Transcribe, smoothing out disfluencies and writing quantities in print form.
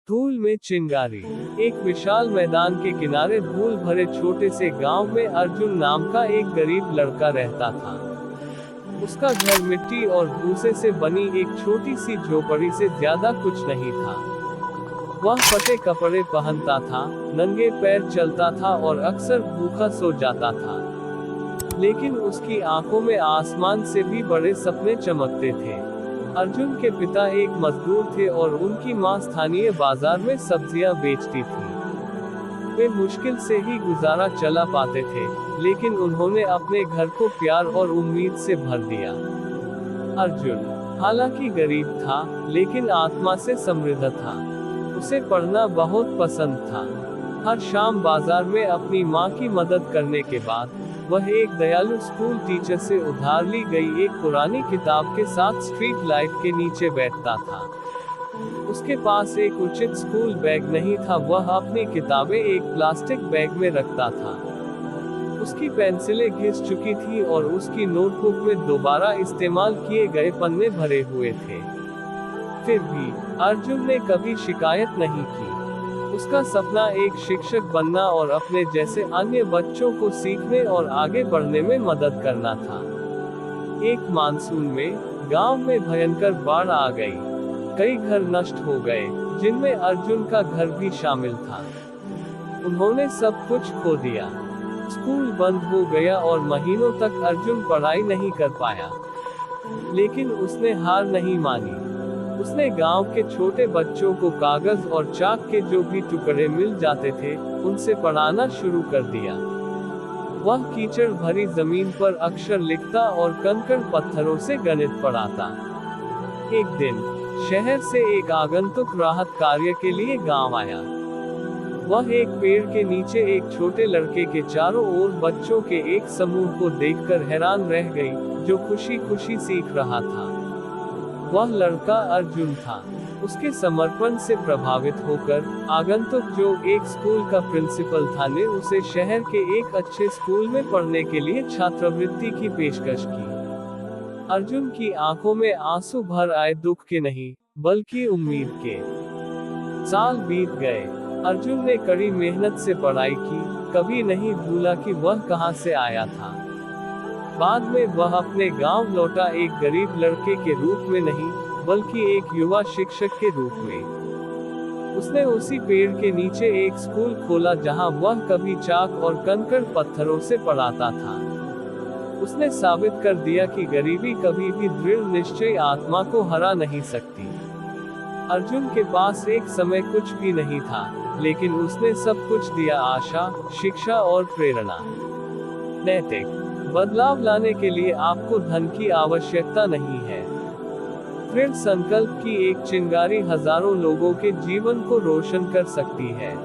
धूल में चिंगारी। एक विशाल मैदान के किनारे धूल भरे छोटे से गांव में अर्जुन नाम का एक गरीब लड़का रहता था। उसका घर मिट्टी और भूसे से बनी एक छोटी सी झोपड़ी से ज्यादा कुछ नहीं था। वह फटे कपड़े पहनता था, नंगे पैर चलता था और अक्सर भूखा सो जाता था। लेकिन उसकी आंखों में आसमान से भी बड़े सपने चमकते थे। अर्जुन के पिता एक मजदूर थे और उनकी मां स्थानीय बाजार में सब्जियां बेचती थी। वे मुश्किल से ही गुजारा चला पाते थे, लेकिन उन्होंने अपने घर को प्यार और उम्मीद से भर दिया। अर्जुन हालांकि गरीब था, लेकिन आत्मा से समृद्ध था। उसे पढ़ना बहुत पसंद था। हर शाम बाजार में अपनी मां की मदद करने के बाद वह एक दयालु स्कूल टीचर से उधार ली गई एक पुरानी किताब के साथ स्ट्रीट लाइट के नीचे बैठता था। उसके पास एक उचित स्कूल बैग नहीं था, वह अपनी किताबें एक प्लास्टिक बैग में रखता था। उसकी पेंसिलें घिस चुकी थी और उसकी नोटबुक में दोबारा इस्तेमाल किए गए पन्ने भरे हुए थे। फिर भी अर्जुन ने कभी शिकायत नहीं की। उसका सपना एक शिक्षक बनना और अपने जैसे अन्य बच्चों को सीखने और आगे बढ़ने में मदद करना था। एक मानसून में गांव में भयंकर बाढ़ आ गई। कई घर नष्ट हो गए, जिनमें अर्जुन का घर भी शामिल था। उन्होंने सब कुछ खो दिया। स्कूल बंद हो गया और महीनों तक अर्जुन पढ़ाई नहीं कर पाया। लेकिन उसने हार नहीं मानी। उसने गांव के छोटे बच्चों को कागज और चाक के जो भी टुकड़े मिल जाते थे, उनसे पढ़ाना शुरू कर दिया। वह कीचड़ भरी जमीन पर अक्षर लिखता और कंकड़ पत्थरों से गणित पढ़ाता। एक दिन शहर से एक आगंतुक राहत कार्य के लिए गांव आया। वह एक पेड़ के नीचे एक छोटे लड़के के चारों ओर बच्चों के एक समूह को देखकर हैरान रह गई, जो खुशी खुशी सीख रहा था। वह लड़का अर्जुन था। उसके समर्पण से प्रभावित होकर आगंतुक, जो एक स्कूल का प्रिंसिपल था, ने उसे शहर के एक अच्छे स्कूल में पढ़ने के लिए छात्रवृत्ति की पेशकश की। अर्जुन की आंखों में आंसू भर आए, दुख के नहीं बल्कि उम्मीद के। साल बीत गए। अर्जुन ने कड़ी मेहनत से पढ़ाई की, कभी नहीं भूला कि वह कहां से आया था। बाद में वह अपने गांव लौटा, एक गरीब लड़के के रूप में नहीं, बल्कि एक युवा शिक्षक के रूप में। उसने उसी पेड़ के नीचे एक स्कूल खोला, जहां वह कभी चाक और कंकड़ पत्थरों से पढ़ाता था। उसने साबित कर दिया कि गरीबी कभी भी दृढ़ निश्चय आत्मा को हरा नहीं सकती। अर्जुन के पास एक समय कुछ भी नहीं था, लेकिन उसने सब कुछ दिया, आशा, शिक्षा और प्रेरणा। नैतिक बदलाव लाने के लिए आपको धन की आवश्यकता नहीं है। दृढ़ संकल्प की एक चिंगारी हजारों लोगों के जीवन को रोशन कर सकती है।